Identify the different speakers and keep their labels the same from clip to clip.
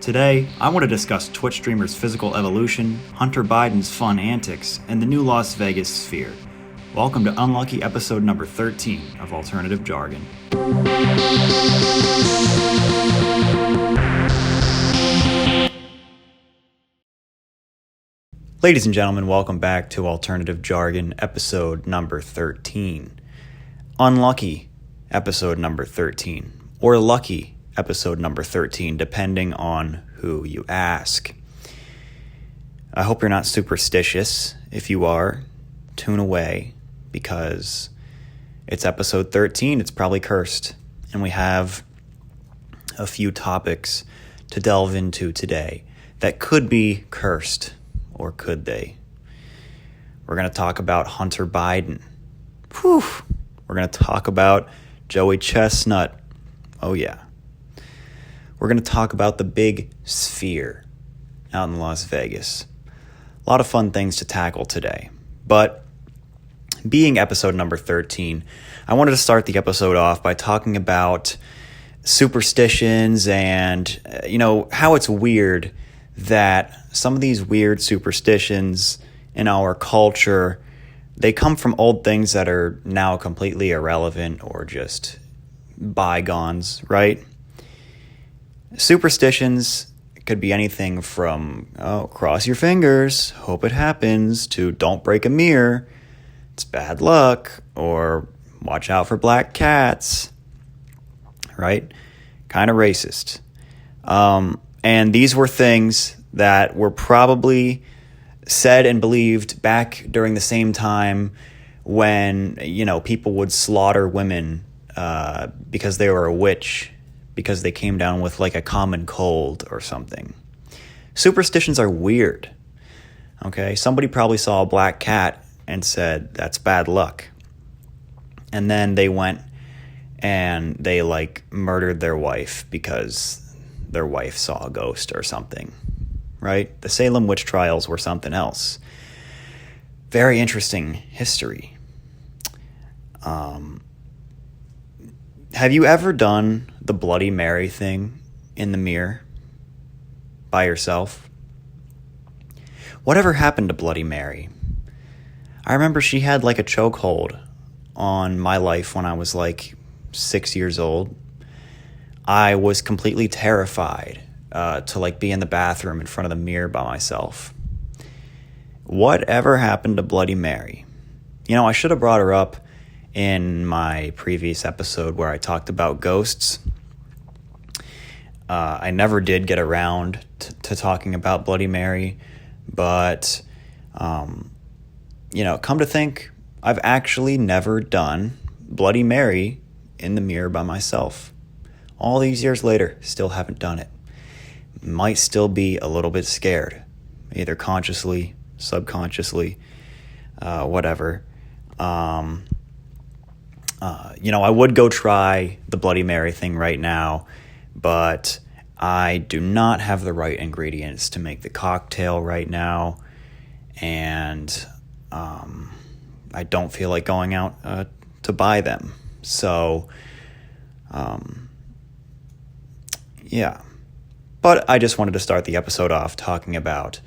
Speaker 1: Today, I want to discuss Twitch streamers' physical evolution, Hunter Biden's fun antics, and the new Las Vegas sphere. Welcome to Unlucky episode number 13 of Alternative Jargon. Ladies and gentlemen, welcome back to Alternative Jargon episode number 13. Unlucky episode number 13, or lucky episode number 13, depending on who you ask. I hope you're not superstitious. If you are, tune away, because it's episode 13. It's probably cursed, and we have a few topics to delve into today that could be cursed, or could they? We're going to talk about Hunter Biden. Whew. We're going to talk about Joey Chestnut. Oh yeah. We're going to talk about the big sphere out in Las Vegas. A lot of fun things to tackle today. But being episode number 13, I wanted to start the episode off by talking about superstitions and, how it's weird that some of these weird superstitions in our culture, they come from old things that are now completely irrelevant or just bygones, right? Superstitions could be anything from, cross your fingers, hope it happens, to don't break a mirror, it's bad luck, or watch out for black cats, right? Kind of racist. And these were things that were probably said and believed back during the same time when, people would slaughter women because they were a witch, because they came down with like a common cold or something. Superstitions are weird. Okay, somebody probably saw a black cat and said, that's bad luck. And then they went and they murdered their wife because their wife saw a ghost or something, right? The Salem witch trials were something else. Very interesting history. Have you ever done the Bloody Mary thing in the mirror by yourself? Whatever happened to Bloody Mary? I remember she had a chokehold on my life when I was 6 years old. I was completely terrified to be in the bathroom in front of the mirror by myself. Whatever happened to Bloody Mary? I should have brought her up in my previous episode where I talked about ghosts. I never did get around to talking about Bloody Mary, but, come to think, I've actually never done Bloody Mary in the mirror by myself. All these years later, still haven't done it. Might still be a little bit scared, either consciously, subconsciously, whatever. I would go try the Bloody Mary thing right now, but I do not have the right ingredients to make the cocktail right now, and I don't feel like going out to buy them. So, yeah. But I just wanted to start the episode off talking about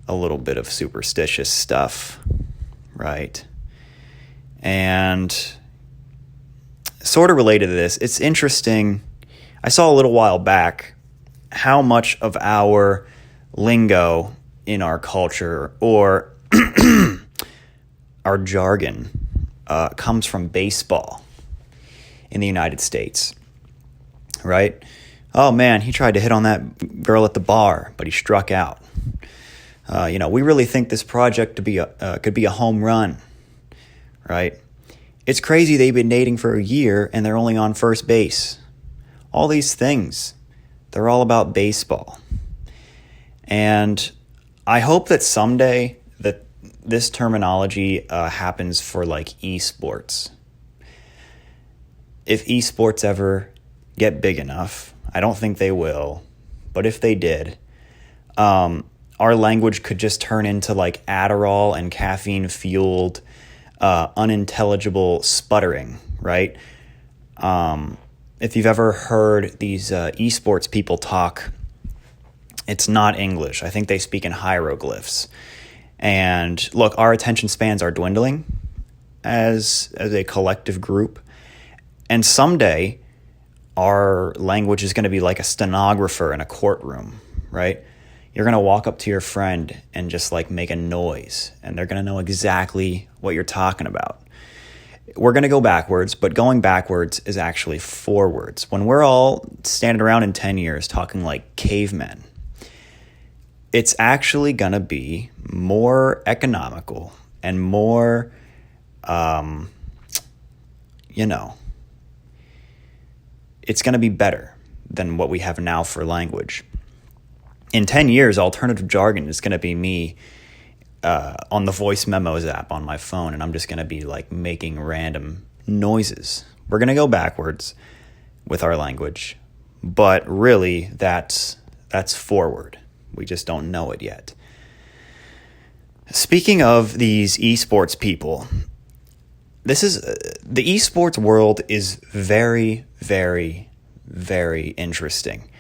Speaker 1: a little bit of superstitious stuff, right? And sort of related to this, it's interesting. I saw a little while back how much of our lingo in our culture, or our jargon, comes from baseball in the United States, right? Oh man, he tried to hit on that girl at the bar, but he struck out. We really think this project could be a home run, right? It's crazy they've been dating for a year and they're only on first base. All these things, they're all about baseball. And I hope that someday that this terminology happens for esports. If esports ever get big enough, I don't think they will, but if they did, our language could just turn into Adderall and caffeine-fueled unintelligible sputtering, right? If you've ever heard these esports people talk, It's not English. I think they speak in hieroglyphs. And look, our attention spans are dwindling as a collective group. And someday, our language is going to be like a stenographer in a courtroom, right? You're going to walk up to your friend and just like make a noise, and they're going to know exactly what you're talking about. We're going to go backwards, but going backwards is actually forwards. When we're all standing around in 10 years talking like cavemen, it's actually going to be more economical and more, it's going to be better than what we have now for language. In 10 years, Alternative Jargon is going to be me on the voice memos app on my phone, and I'm just going to be like making random noises. We're going to go backwards with our language, but really that's forward. We just don't know it yet. Speaking of these esports people, the esports world is very, very, very interesting.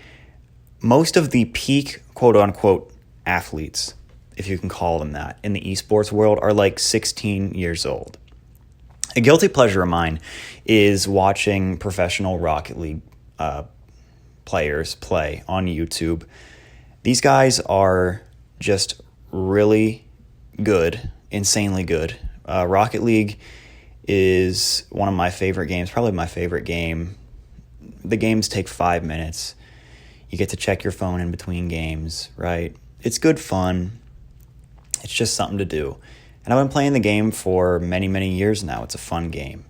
Speaker 1: Most of the peak quote-unquote athletes, if you can call them that, in the esports world are like 16 years old. A guilty pleasure of mine is watching professional Rocket League players play on YouTube. These guys are just really good, insanely good. Rocket League is one of my favorite games, probably my favorite game. The games take 5 minutes. You get to check your phone in between games, right? It's good fun. It's just something to do. And I've been playing the game for many, many years now. It's a fun game.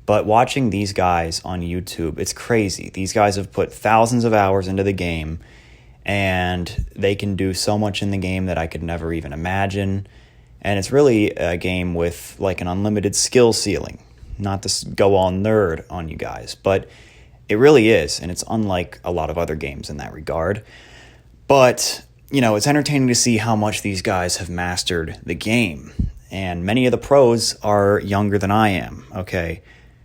Speaker 1: But watching these guys on YouTube, it's crazy. These guys have put thousands of hours into the game, and they can do so much in the game that I could never even imagine. And it's really a game with like an unlimited skill ceiling. Not to go all nerd on you guys, but it really is, and it's unlike a lot of other games in that regard. But, it's entertaining to see how much these guys have mastered the game. And many of the pros are younger than I am, okay?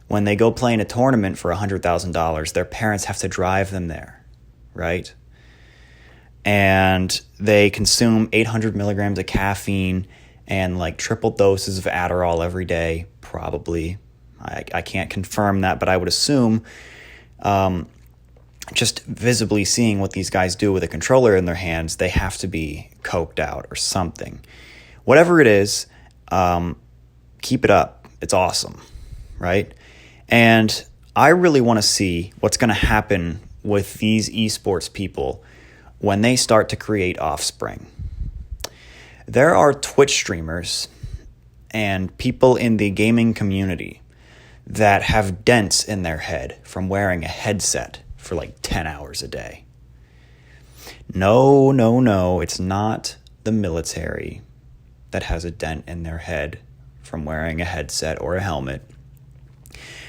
Speaker 1: When they go play in a tournament for $100,000, their parents have to drive them there, right? And they consume 800 milligrams of caffeine and like triple doses of Adderall every day, probably. I can't confirm that, but I would assume just visibly seeing what these guys do with a controller in their hands, they have to be coked out or something. Whatever it is, keep it up. It's awesome, right? And I really want to see what's going to happen with these esports people when they start to create offspring. There are Twitch streamers and people in the gaming community that have dents in their head from wearing a headset for like 10 hours a day. No, it's not the military that has a dent in their head from wearing a headset or a helmet.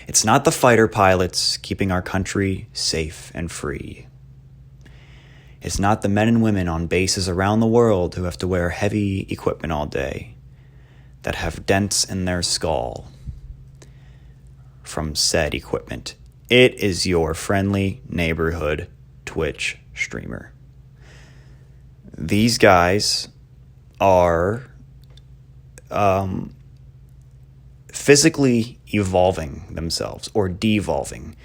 Speaker 1: It's not the fighter pilots keeping our country safe and free. It's not the men and women on bases around the world who have to wear heavy equipment all day that have dents in their skull from said equipment. It is your friendly neighborhood Twitch streamer. These guys are physically evolving themselves or devolving.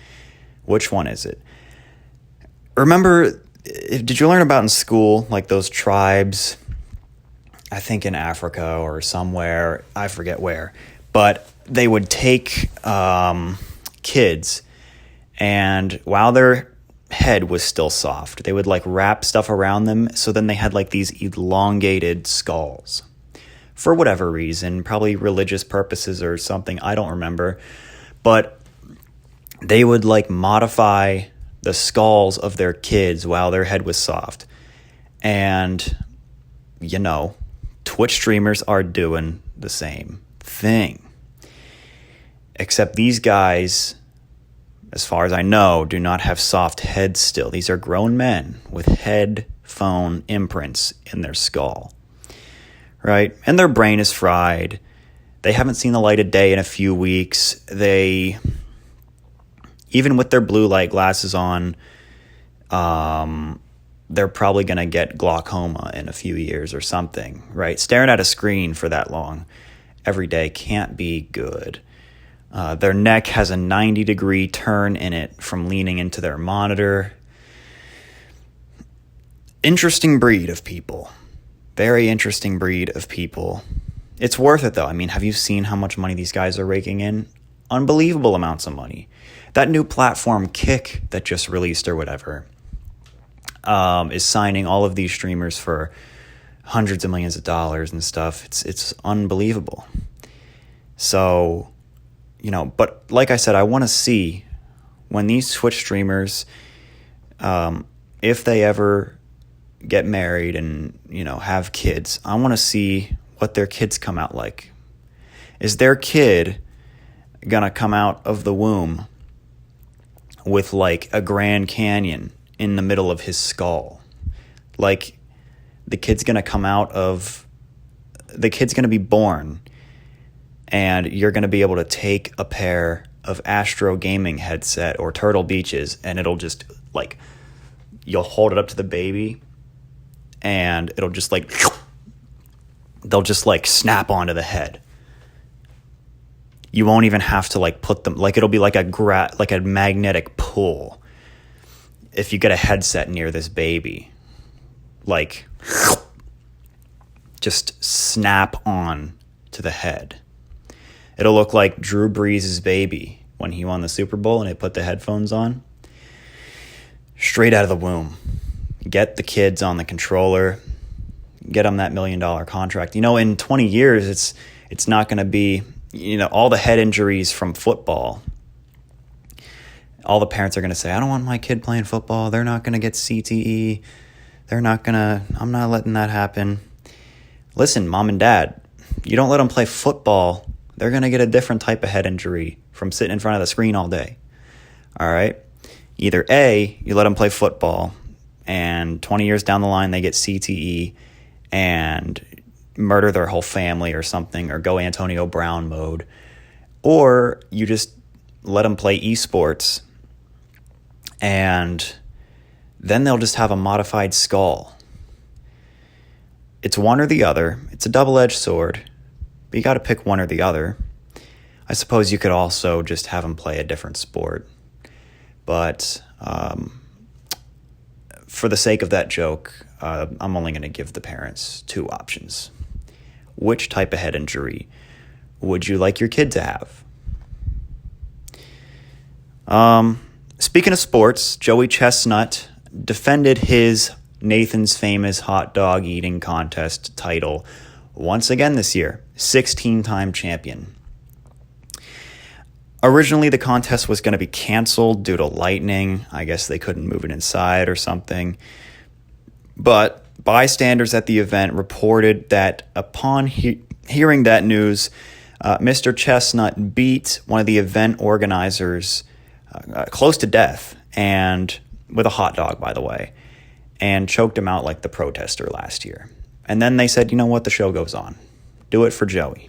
Speaker 1: Which one is it? Remember, did you learn about in school, like those tribes, I think in Africa or somewhere, I forget where, but they would take kids, and while their head was still soft, they would like wrap stuff around them, so then they had like these elongated skulls. For whatever reason, probably religious purposes or something, I don't remember, but they would like modify the skulls of their kids while their head was soft. And, Twitch streamers are doing the same thing. Except these guys, as far as I know, do not have soft heads still. These are grown men with headphone imprints in their skull, right? And their brain is fried. They haven't seen the light of day in a few weeks. They, even with their blue light glasses on, they're probably going to get glaucoma in a few years or something, right? Staring at a screen for that long every day can't be good. Their neck has a 90-degree turn in it from leaning into their monitor. Interesting breed of people. Very interesting breed of people. It's worth it, though. I mean, have you seen how much money these guys are raking in? Unbelievable amounts of money. That new platform, Kick, that just released or whatever, is signing all of these streamers for hundreds of millions of dollars and stuff. It's unbelievable. So, but like I said, I want to see when these Twitch streamers, if they ever get married and, have kids, I want to see what their kids come out like. Is their kid gonna come out of the womb with like a Grand Canyon in the middle of his skull? Like, the kid's gonna be born, and you're gonna be able to take a pair of Astro gaming headset or Turtle Beaches, and it'll just like, you'll hold it up to the baby, and it'll just like, they'll just like snap onto the head. You won't even have to like put them, like it'll be like a magnetic pull if you get a headset near this baby. Like, just snap on to the head. It'll look like Drew Brees' baby when he won the Super Bowl and they put the headphones on. Straight out of the womb. Get the kids on the controller. Get them that $1 million contract. In 20 years, it's not going to be, all the head injuries from football. All the parents are going to say, I don't want my kid playing football. They're not going to get CTE. I'm not letting that happen. Listen, mom and dad, you don't let them play football, they're going to get a different type of head injury from sitting in front of the screen all day. All right? Either A, you let them play football, and 20 years down the line, they get CTE and murder their whole family or something, or go Antonio Brown mode. Or you just let them play esports, and then they'll just have a modified skull. It's one or the other. It's a double-edged sword, but you got to pick one or the other. I suppose you could also just have them play a different sport. But for the sake of that joke, I'm only going to give the parents two options. Which type of head injury would you like your kid to have? Speaking of sports, Joey Chestnut defended his Nathan's Famous Hot Dog Eating Contest title once again this year, 16-time champion. Originally, the contest was going to be canceled due to lightning. I guess they couldn't move it inside or something. But bystanders at the event reported that upon hearing that news, Mr. Chestnut beat one of the event organizers close to death, and with a hot dog, by the way, and choked him out like the protester last year. And then they said, you know what, the show goes on. Do it for Joey.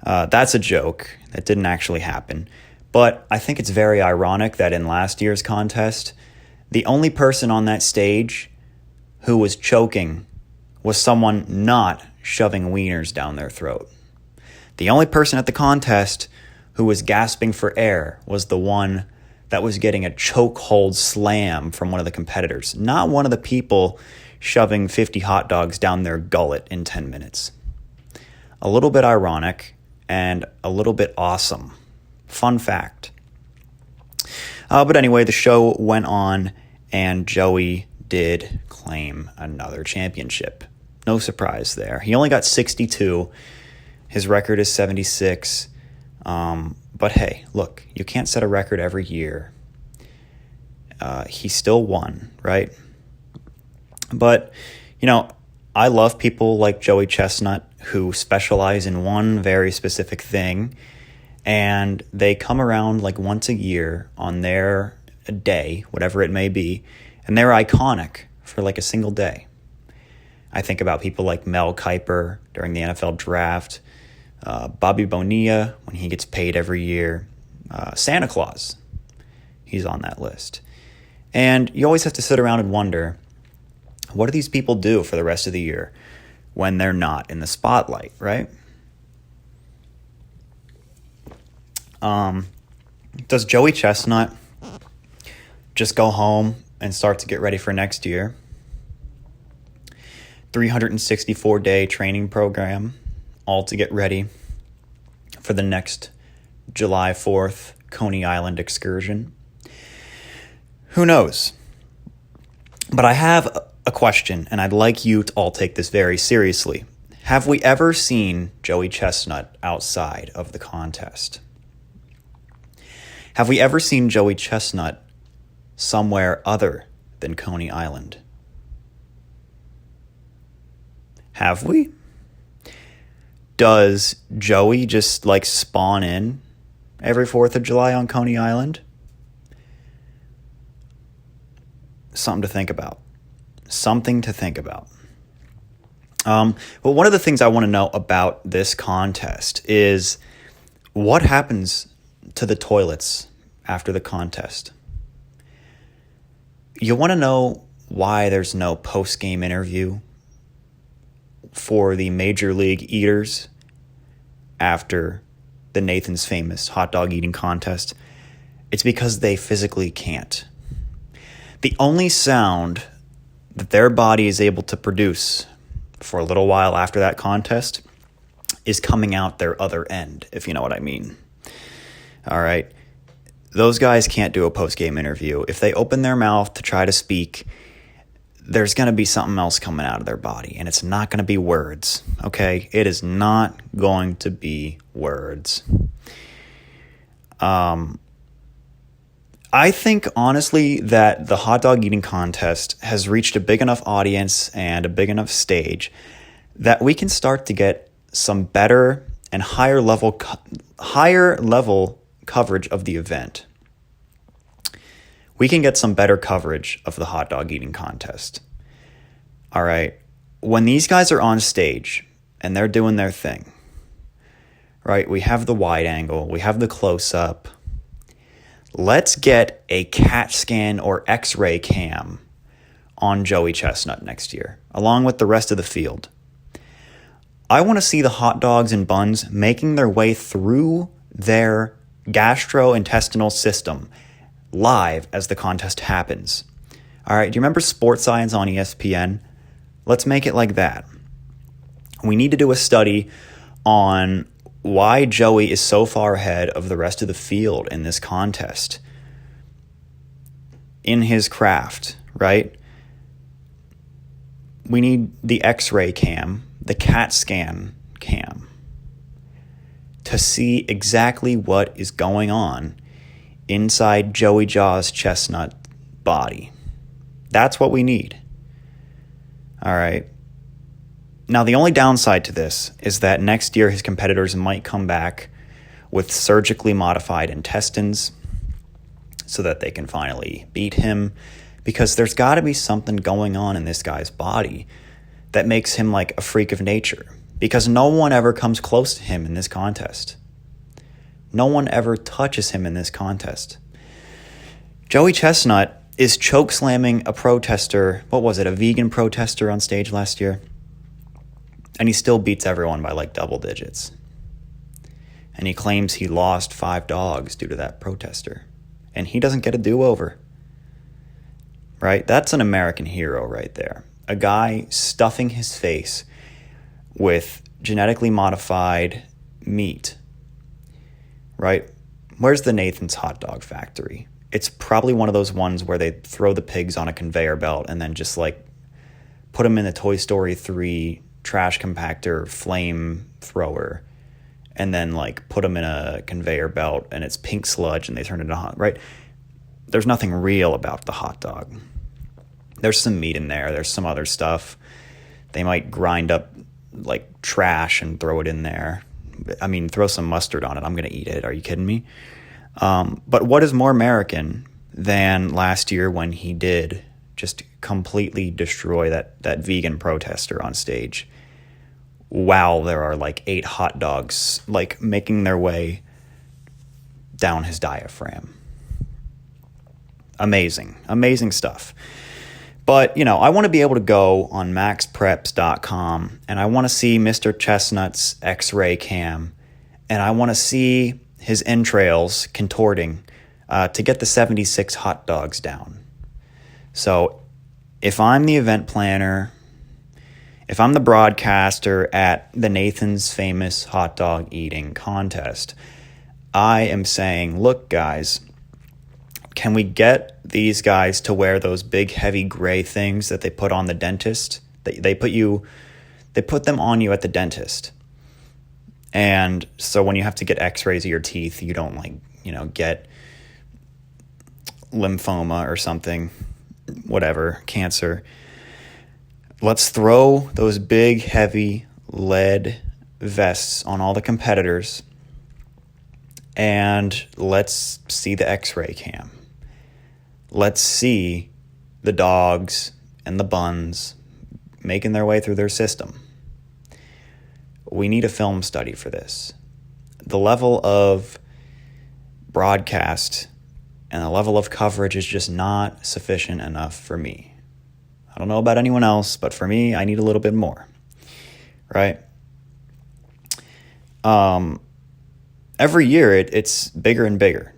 Speaker 1: That's a joke. That didn't actually happen. But I think it's very ironic that in last year's contest, the only person on that stage who was choking was someone not shoving wieners down their throat. The only person at the contest who was gasping for air was the one that was getting a chokehold slam from one of the competitors, not one of the people shoving 50 hot dogs down their gullet in 10 minutes. A little bit ironic and a little bit awesome. Fun fact. But anyway, the show went on, and Joey did claim another championship. No surprise there. He only got 62. His record is 76. But hey, look, you can't set a record every year. He still won, right? But, I love people like Joey Chestnut who specialize in one very specific thing, and they come around like once a year on their day, whatever it may be, and they're iconic for like a single day. I think about people like Mel Kiper during the NFL draft, Bobby Bonilla when he gets paid every year, Santa Claus, he's on that list. And you always have to sit around and wonder, what do these people do for the rest of the year when they're not in the spotlight, right? Does Joey Chestnut just go home and start to get ready for next year? 364-day training program, all to get ready for the next July 4th Coney Island excursion. Who knows? But I have a question, and I'd like you to all take this very seriously. Have we ever seen Joey Chestnut outside of the contest? Have we ever seen Joey Chestnut somewhere other than Coney Island? Have we? Does Joey just spawn in every 4th of July on Coney Island? Something to think about. Well, one of the things I want to know about this contest is what happens to the toilets after the contest. You want to know why there's no post-game interview for the Major League eaters after the Nathan's Famous hot dog eating contest? It's because they physically can't. The only sound that their body is able to produce for a little while after that contest is coming out their other end, if you know what I mean. All right. Those guys can't do a post-game interview. If they open their mouth to try to speak, there's going to be something else coming out of their body, and it's not going to be words, okay? It is not going to be words. I think, honestly, that the hot dog eating contest has reached a big enough audience and a big enough stage that we can start to get some better and higher level coverage of the event. We can get some better coverage of the hot dog eating contest. All right. When these guys are on stage and they're doing their thing, right? We have the wide angle, we have the close up. Let's get a CAT scan or X-ray cam on Joey Chestnut next year, along with the rest of the field. I want to see the hot dogs and buns making their way through their gastrointestinal system live as the contest happens. All right, do you remember Sports Science on ESPN? Let's make it like that. We need to do a study on why Joey is so far ahead of the rest of the field in this contest, in his craft, right? We need the X-ray cam, the CAT scan cam, to see exactly what is going on inside Joey Jaws Chestnut body. That's what we need. All right. Now, the only downside to this is that next year his competitors might come back with surgically modified intestines so that they can finally beat him, because there's got to be something going on in this guy's body that makes him like a freak of nature, because no one ever comes close to him in this contest. No one ever touches him in this contest. Joey Chestnut is choke slamming a protester, a vegan protester on stage last year. And he still beats everyone by double digits. And he claims he lost 5 dogs due to that protester. And he doesn't get a do-over. Right? That's an American hero right there. A guy stuffing his face with genetically modified meat. Right? Where's the Nathan's Hot Dog Factory? It's probably one of those ones where they throw the pigs on a conveyor belt and then just put them in the Toy Story 3 trash compactor flame thrower, and then put them in a conveyor belt and it's pink sludge and they turn it into hot, right? There's nothing real about the hot dog. There's some meat in there. There's some other stuff. They might grind up trash and throw it in there. I mean, throw some mustard on it. I'm going to eat it. Are you kidding me? But what is more American than last year when he did just completely destroy that vegan protester on stage while there are 8 hot dogs making their way down his diaphragm? Amazing stuff. But, I want to be able to go on maxpreps.com and I want to see Mr. Chestnut's X-ray cam and I want to see his entrails contorting to get the 76 hot dogs down. So if I'm the event planner, if I'm the broadcaster at the Nathan's Famous Hot Dog Eating Contest, I am saying, look, guys, can we get these guys to wear those big, heavy gray things that they put on the dentist? They put them on you at the dentist. And so when you have to get x-rays of your teeth, you don't get lymphoma or something, whatever, cancer. Let's throw those big, heavy lead vests on all the competitors and let's see the x-ray cam. Let's see the dogs and the buns making their way through their system. We need a film study for this. The level of broadcast and the level of coverage is just not sufficient enough for me. I don't know about anyone else, but for me, I need a little bit more, right? Every year, it's bigger and bigger.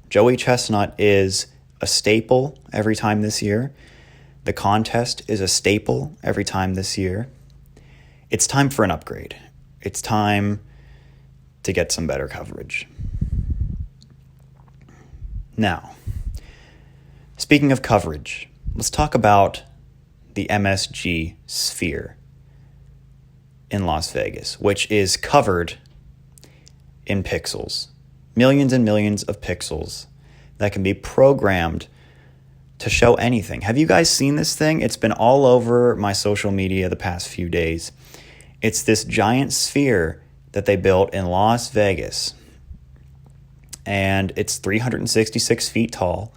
Speaker 1: Joey Chestnut is a staple every time this year. The contest is a staple every time this year. It's time for an upgrade. It's time to get some better coverage. Now, speaking of coverage, let's talk about the MSG Sphere in Las Vegas, which is covered in pixels. Millions and millions of pixels that can be programmed to show anything. Have you guys seen this thing? It's been all over my social media the past few days. It's this giant sphere that they built in Las Vegas. And it's 366 feet tall.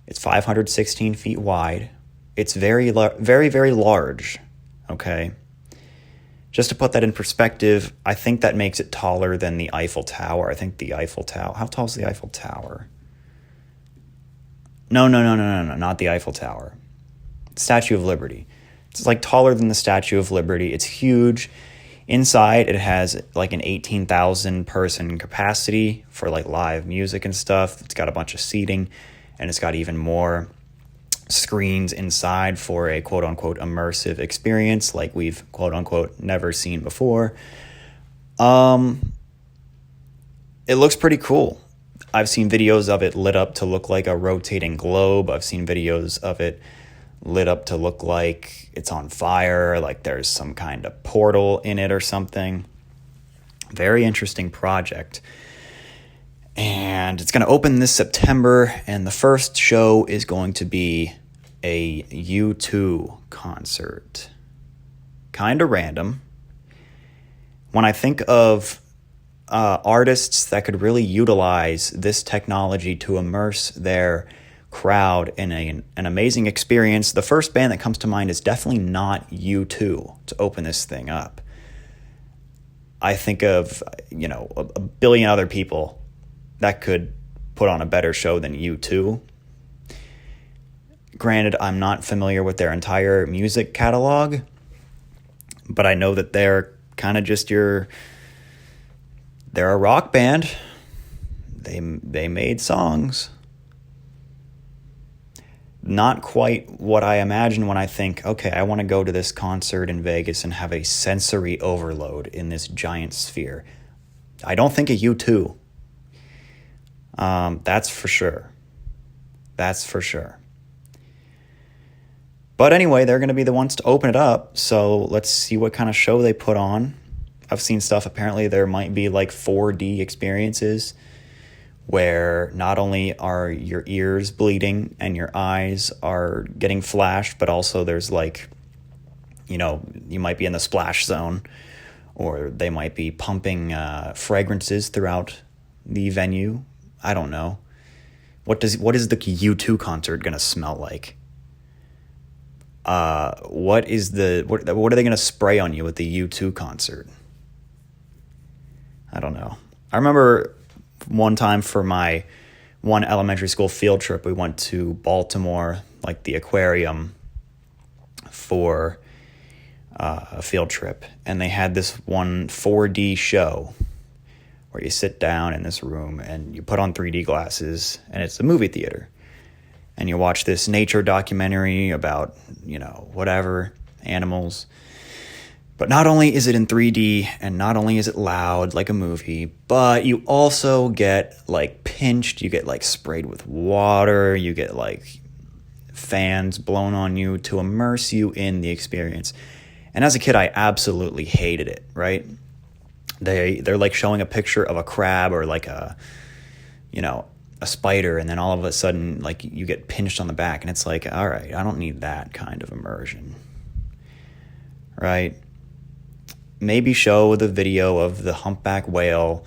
Speaker 1: It's 516 feet wide. It's very, very large, okay? Just to put that in perspective, I think that makes it taller than the Eiffel Tower. I think the Eiffel Tower, how tall is the Eiffel Tower? No, not the Eiffel Tower. Statue of Liberty. It's like taller than the Statue of Liberty. It's huge. Inside, it has like an 18,000 person capacity for like live music and stuff. It's got a bunch of seating, and it's got even more screens inside for a quote-unquote immersive experience like we've quote-unquote never seen before. It looks pretty cool. I've seen videos of it lit up to look like a rotating globe. I've seen videos of it lit up to look like it's on fire, like there's some kind of portal in it or something. Very interesting project. And it's going to open this September, and the first show is going to be a U2 concert. Kind of random. When I think of artists that could really utilize this technology to immerse their crowd in an amazing experience, the first band that comes to mind is definitely not U2 to open this thing up. I think of, a billion other people that could put on a better show than U2. Granted, I'm not familiar with their entire music catalog, but I know that they're kind of just they're a rock band. They made songs. Not quite what I imagine when I think, okay, I want to go to this concert in Vegas and have a sensory overload in this giant sphere. I don't think of U2. That's for sure. That's for sure. But anyway, they're going to be the ones to open it up, so let's see what kind of show they put on. I've seen stuff, apparently there might be like 4D experiences where not only are your ears bleeding and your eyes are getting flashed, but also there's like, you might be in the splash zone, or they might be pumping fragrances throughout the venue. I don't know. What is the U2 concert going to smell like? What are they going to spray on you at the U2 concert? I don't know. I remember one time for one one elementary school field trip, we went to Baltimore, like the aquarium, for a field trip. And they had this one 4D show where you sit down in this room and you put on 3D glasses, and it's a movie theater. And you watch this nature documentary about, whatever, animals. But not only is it in 3D, and not only is it loud like a movie, but you also get pinched, you get sprayed with water, you get fans blown on you to immerse you in the experience. And as a kid, I absolutely hated it, right? They're showing a picture of a crab or a spider, and then all of a sudden you get pinched on the back, and it's all right, I don't need that kind of immersion, right? Maybe show the video of the humpback whale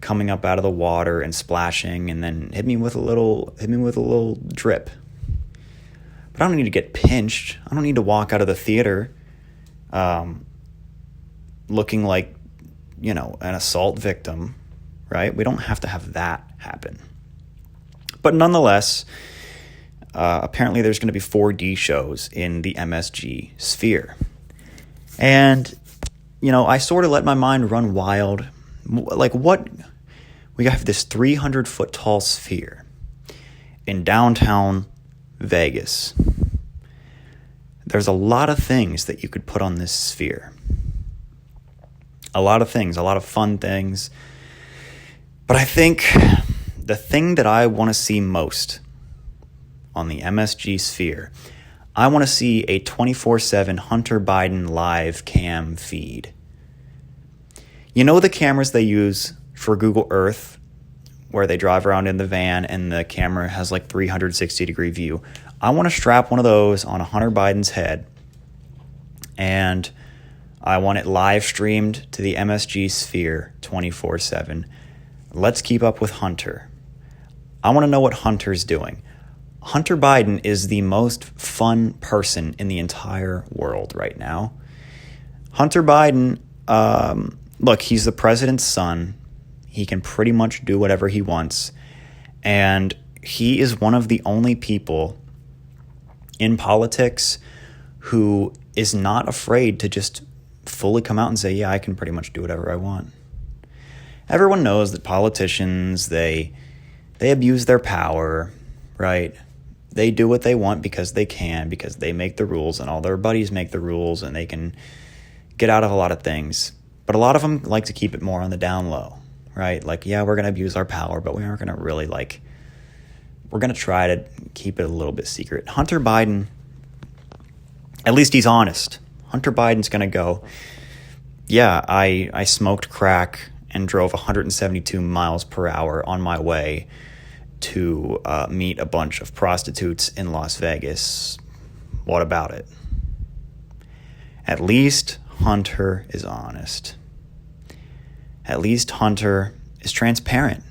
Speaker 1: coming up out of the water and splashing, and then hit me with a little drip. But I don't need to get pinched. I don't need to walk out of the theater looking like an assault victim, right? We don't have to have that happen. But nonetheless, apparently there's going to be 4D shows in the MSG sphere. And I sort of let my mind run wild. What? We have this 300-foot tall sphere in downtown Vegas. There's a lot of things that you could put on this sphere. A lot of things, a lot of fun things. But I think the thing that I want to see most on the MSG sphere, I want to see a 24/7 Hunter Biden live cam feed. The cameras they use for Google Earth, where they drive around in the van and the camera has 360-degree view. I want to strap one of those on Hunter Biden's head, and I want it live streamed to the MSG sphere 24/7. Let's keep up with Hunter. I want to know what Hunter's doing. Hunter Biden is the most fun person in the entire world right now. Hunter Biden, look, he's the president's son. He can pretty much do whatever he wants. And he is one of the only people in politics who is not afraid to just fully come out and say, yeah, I can pretty much do whatever I want. Everyone knows that politicians, they abuse their power, right? They do what they want because they can, because they make the rules and all their buddies make the rules, and they can get out of a lot of things. But a lot of them like to keep it more on the down low, right? Yeah, we're going to abuse our power, but we aren't going to really we're going to try to keep it a little bit secret. Hunter Biden, at least he's honest. Hunter Biden's going to go, yeah, I smoked crack and drove 172 miles per hour on my way to meet a bunch of prostitutes in Las Vegas. What about it? At least Hunter is honest. At least Hunter is transparent.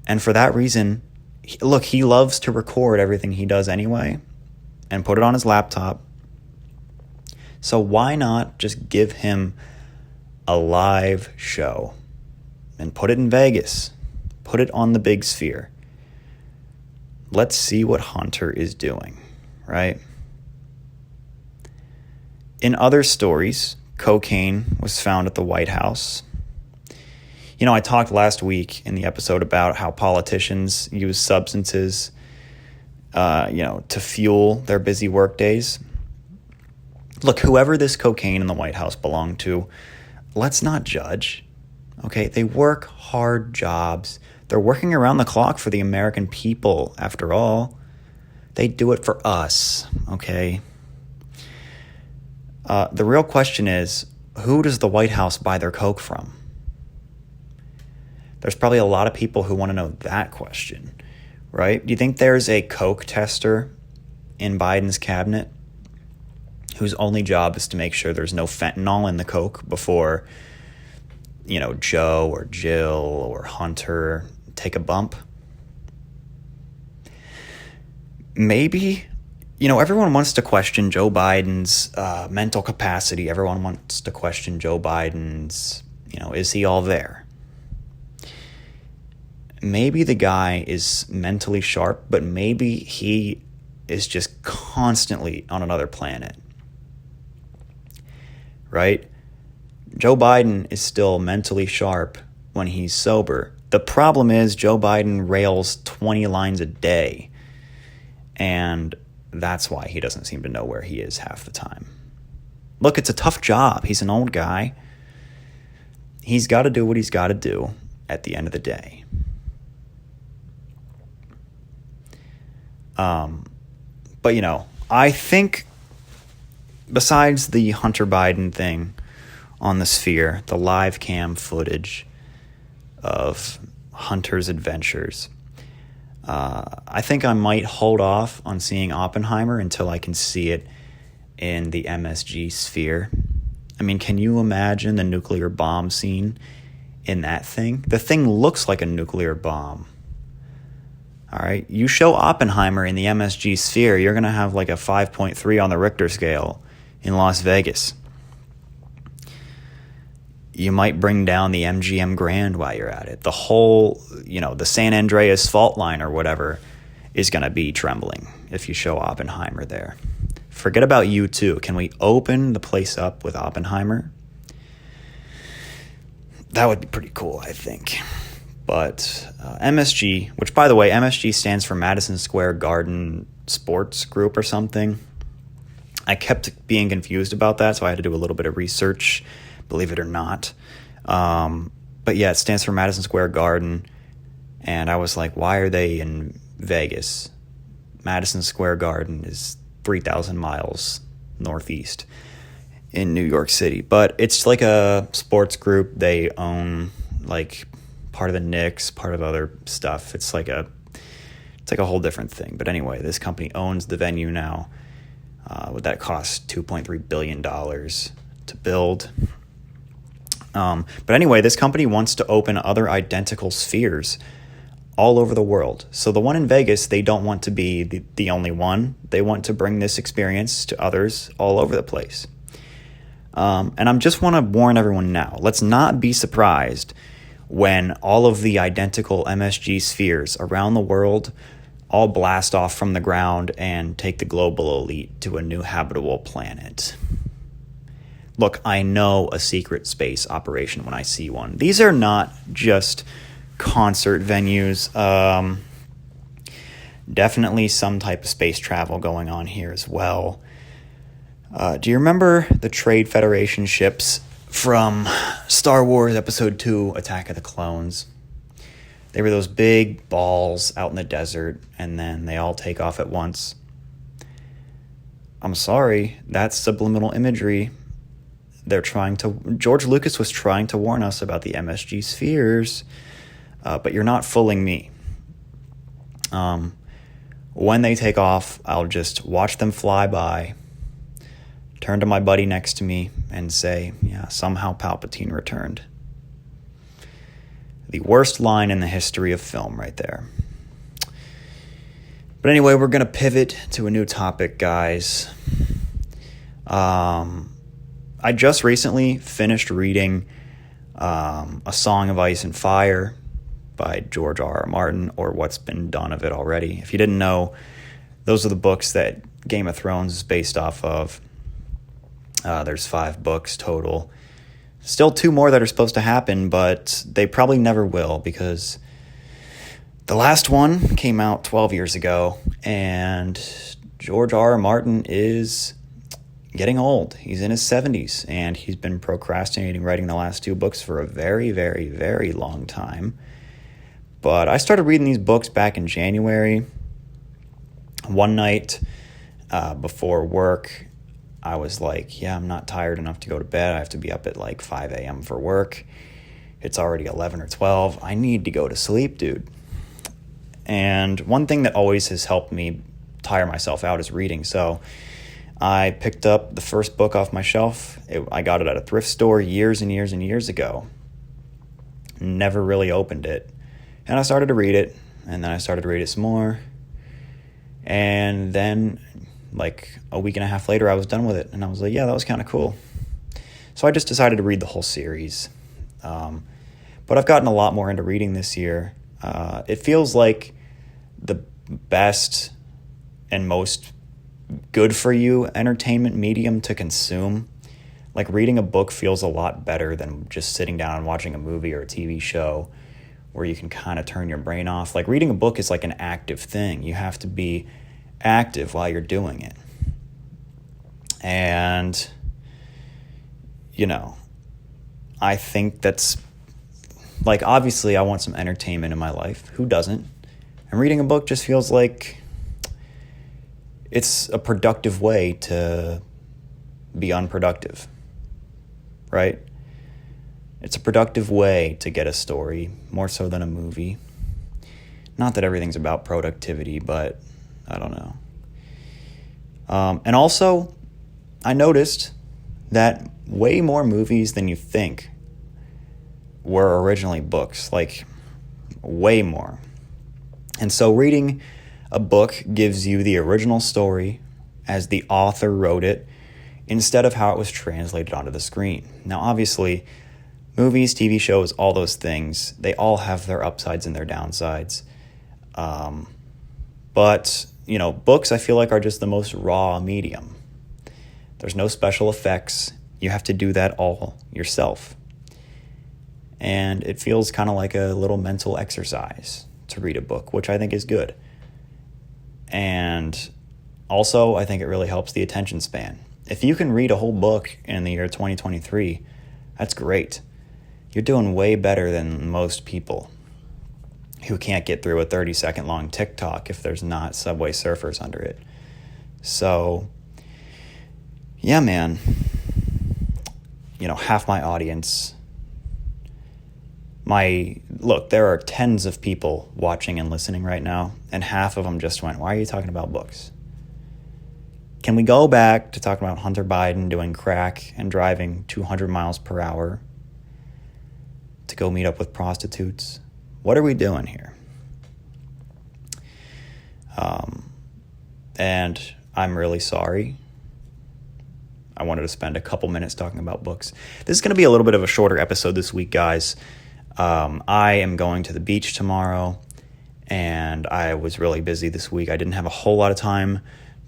Speaker 1: And for that reason, he loves to record everything he does anyway and put it on his laptop. So why not just give him a live show and put it in Vegas? Put it on the big sphere. Let's see what Hunter is doing, right? In other stories, cocaine was found at the White House. I talked last week in the episode about how politicians use substances, to fuel their busy work days. Look, whoever this cocaine in the White House belonged to, let's not judge. Okay, they work hard jobs. They're working around the clock for the American people, after all. They do it for us, okay? The real question is, who does the White House buy their coke from? There's probably a lot of people who want to know that question, right? Do you think there's a coke tester in Biden's cabinet whose only job is to make sure there's no fentanyl in the coke before, Joe or Jill or Hunter take a bump? Maybe. Everyone wants to question Joe Biden's mental capacity. Everyone wants to question Joe Biden's, is he all there? maybe the guy is mentally sharp, but maybe he is just constantly on another planet, right? Joe Biden is still mentally sharp when he's sober. The problem is Joe Biden rails 20 lines a day, and that's why he doesn't seem to know where he is half the time. Look, it's a tough job. He's an old guy. He's got to do what he's got to do at the end of the day. But, I think besides the Hunter Biden thing on the Sphere, the live cam footage of Hunter's adventures, I think I might hold off on seeing Oppenheimer until I can see it in the MSG Sphere. I mean, can you imagine the nuclear bomb scene in that thing? The thing looks like a nuclear bomb. All right, you show Oppenheimer in the MSG Sphere, you're going to have like a 5.3 on the Richter scale in Las Vegas. You might bring down the MGM Grand while you're at it. The whole, the San Andreas fault line or whatever is going to be trembling if you show Oppenheimer there. Forget about U2. Can we open the place up with Oppenheimer? That would be pretty cool, I think. But MSG, which, by the way, MSG stands for Madison Square Garden Sports Group or something. I kept being confused about that, so I had to do a little bit of research, believe it or not. But yeah, it stands for Madison Square Garden. And I was like, why are they in Vegas? Madison Square Garden is 3,000 miles northeast in New York City. But it's like a sports group. They own like part of the Knicks, part of other stuff. It's like a whole different thing. But anyway, this company owns the venue now. That cost $2.3 billion to build. But anyway, this company wants to open other identical spheres all over the world. So the one in Vegas, they don't want to be the only one. They want to bring this experience to others all over the place. And I just want to warn everyone now, let's not be surprised when all of the identical MSG spheres around the world all blast off from the ground and take the global elite to a new habitable planet. Look, I know a secret space operation when I see one. These are not just concert venues. Definitely some type of space travel going on here as well. Do you remember the Trade Federation ships from Star Wars Episode 2, Attack of the Clones? They were those big balls out in the desert, and then they all take off at once. I'm sorry, that's subliminal imagery. George Lucas was trying to warn us about the MSG spheres, but you're not fooling me. When they take off, I'll just watch them fly by, turn to my buddy next to me, and say, yeah, somehow Palpatine returned. The worst line in the history of film right there. But anyway, we're going to pivot to a new topic, guys. I just recently finished reading A Song of Ice and Fire by George R.R. Martin, or What's Been Done of It Already. If you didn't know, those are the books that Game of Thrones is based off of. There's 5 books total. Still 2 more that are supposed to happen, but they probably never will, because the last one came out 12 years ago, and George R.R. Martin is getting old. He's in his 70s, and he's been procrastinating writing the last 2 books for a very, very, very long time. But I started reading these books back in January. One night before work, I was like, yeah, I'm not tired enough to go to bed. I have to be up at like 5 a.m. for work. It's already 11 or 12. I need to go to sleep, dude. And one thing that always has helped me tire myself out is reading. So I picked up the first book off my shelf. I got it at a thrift store years and years and years ago. Never really opened it. And I started to read it. And then I started to read it some more. And then like a week and a half later, I was done with it. And I was like, yeah, that was kind of cool. So I just decided to read the whole series. But I've gotten a lot more into reading this year. It feels like the best and most good for you entertainment medium to consume. Like reading a book feels a lot better than just sitting down and watching a movie or a TV show where you can kind of turn your brain off. Like reading a book is like an active thing. You have to be active while you're doing it. And, I think that's, like, obviously I want some entertainment in my life. Who doesn't? And reading a book just feels like it's a productive way to be unproductive, right? It's a productive way to get a story, more so than a movie. Not that everything's about productivity, but I don't know. And also, I noticed that way more movies than you think were originally books, like way more. And so reading a book gives you the original story as the author wrote it instead of how it was translated onto the screen. Now, obviously, movies, TV shows, all those things, they all have their upsides and their downsides. But, books I feel like are just the most raw medium. There's no special effects. You have to do that all yourself. And it feels kind of like a little mental exercise to read a book, which I think is good. And also, I think it really helps the attention span. If you can read a whole book in the year 2023, that's great. You're doing way better than most people who can't get through a 30-second long TikTok if there's not Subway Surfers under it. So, yeah, man. Half my audience. There are tens of people watching and listening right now, and half of them just went, "Why are you talking about books?" Can we go back to talking about Hunter Biden doing crack and driving 200 miles per hour to go meet up with prostitutes? What are we doing here? And I'm really sorry. I wanted to spend a couple minutes talking about books. This is going to be a little bit of a shorter episode this week, guys. I am going to the beach tomorrow, and I was really busy this week. I didn't have a whole lot of time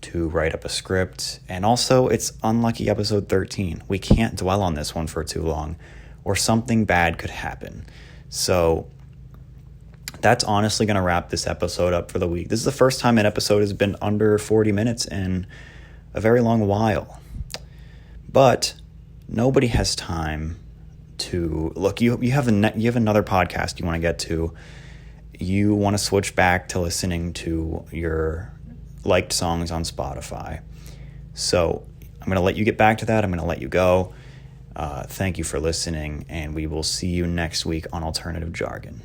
Speaker 1: to write up a script, and also it's unlucky episode 13. We can't dwell on this one for too long, or something bad could happen. So that's honestly going to wrap this episode up for the week. This is the first time an episode has been under 40 minutes in a very long while. But nobody has time to look. You have another podcast you want to get to. You want to switch back to listening to your liked songs on Spotify. So I'm going to let you get back to that. I'm going to let you go. Thank you for listening, and we will see you next week on Alternative Jargon.